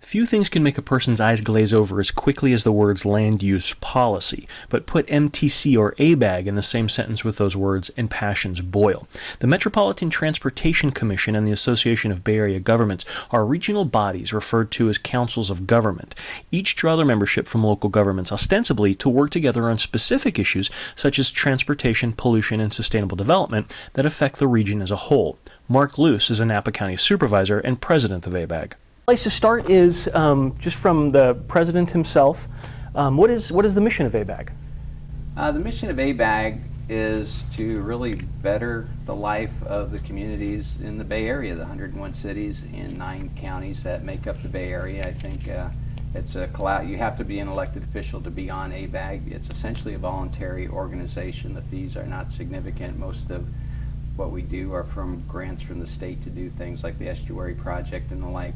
Few things can make a person's eyes glaze over as quickly as the words land use policy, but put MTC or ABAG in the same sentence with those words and passions boil. The Metropolitan Transportation Commission and the Association of Bay Area Governments are regional bodies referred to as councils of government. Each draw their membership from local governments ostensibly to work together on specific issues such as transportation, pollution, and sustainable development that affect the region as a whole. Mark Luce is a Napa County supervisor and president of ABAG. Place to start is just from the president himself. What is the mission of ABAG? The mission of ABAG is to really better the life of the communities in the Bay Area, the 101 cities and 9 counties that make up the Bay Area. I think you have to be an elected official to be on ABAG. It's essentially a voluntary organization. The fees are not significant. Most of what we do are from grants from the state to do things like the estuary project and the like.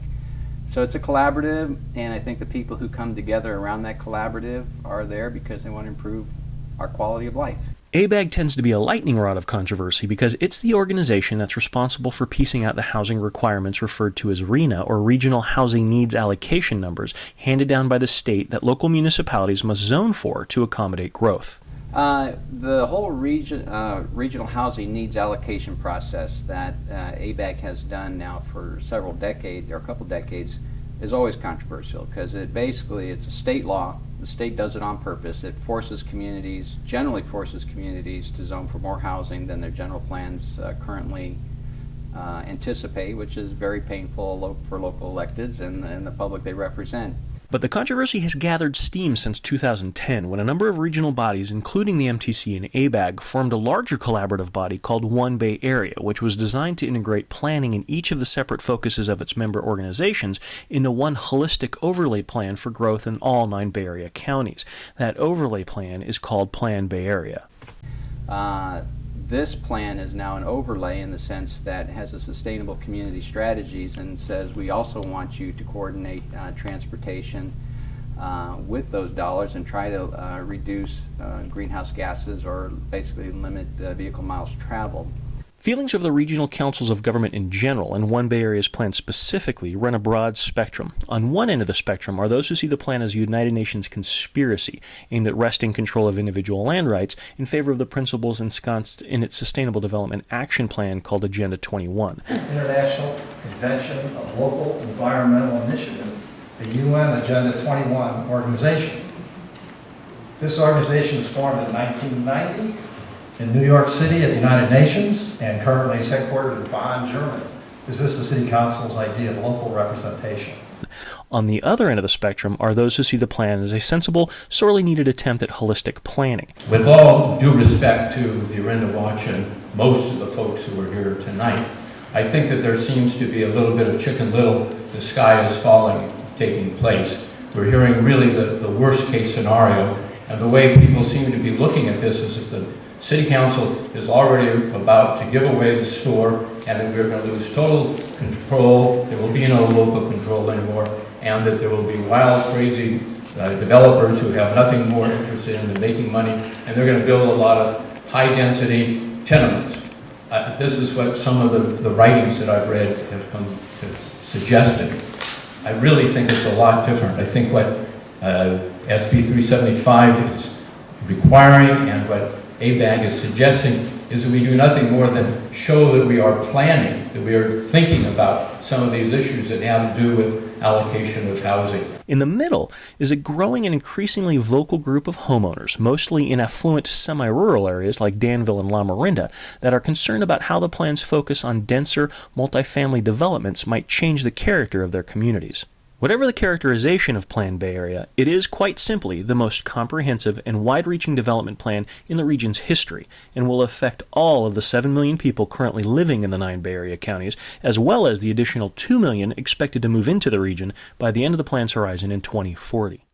So it's a collaborative, and I think the people who come together around that collaborative are there because they want to improve our quality of life. ABAG tends to be a lightning rod of controversy because it's the organization that's responsible for piecing out the housing requirements referred to as RHNA, or Regional Housing Needs Allocation Numbers, handed down by the state that local municipalities must zone for to accommodate growth. The whole regional housing needs allocation process that ABAG has done now for several decades, or a couple decades, is always controversial because it's a state law. The state does it on purpose. It generally forces communities to zone for more housing than their general plans currently anticipate, which is very painful for local electeds and the public they represent. But the controversy has gathered steam since 2010 when a number of regional bodies, including the MTC and ABAG, formed a larger collaborative body called One Bay Area, which was designed to integrate planning in each of the separate focuses of its member organizations into one holistic overlay plan for growth in all 9 Bay Area counties. That overlay plan is called Plan Bay Area. This plan is now an overlay in the sense that it has a sustainable community strategies and says we also want you to coordinate transportation with those dollars and try to reduce greenhouse gases or basically limit vehicle miles traveled. Feelings of the regional councils of government in general, and One Bay Area's plan specifically, run a broad spectrum. On one end of the spectrum are those who see the plan as a United Nations conspiracy aimed at wresting control of individual land rights in favor of the principles ensconced in its Sustainable Development Action Plan called Agenda 21. International Convention of Local Environmental Initiative, the UN Agenda 21 organization. This organization was formed in 1990 in New York City at the United Nations and currently is headquartered in Bonn, Germany. Is this the City Council's idea of local representation? On the other end of the spectrum are those who see the plan as a sensible, sorely needed attempt at holistic planning. With all due respect to the Arena Watch and most of the folks who are here tonight, I think that there seems to be a little bit of Chicken Little, the sky is falling, taking place. We're hearing really the worst case scenario, and the way people seem to be looking at this is that the City Council is already about to give away the store and that we're going to lose total control. There will be no local control anymore, and that there will be wild, crazy developers who have nothing more interested in than making money, and they're going to build a lot of high-density tenements. This is what some of the writings that I've read have suggested. I really think it's a lot different. I think what SB 375 is requiring and what ABAG is suggesting is that we do nothing more than show that we are planning, that we are thinking about some of these issues that have to do with allocation of housing. In the middle is a growing and increasingly vocal group of homeowners, mostly in affluent semi-rural areas like Danville and La Marinda, that are concerned about how the plan's focus on denser, multifamily developments might change the character of their communities. Whatever the characterization of Plan Bay Area, it is quite simply the most comprehensive and wide-reaching development plan in the region's history, and will affect all of the 7 million people currently living in the 9 Bay Area counties, as well as the additional 2 million expected to move into the region by the end of the plan's horizon in 2040.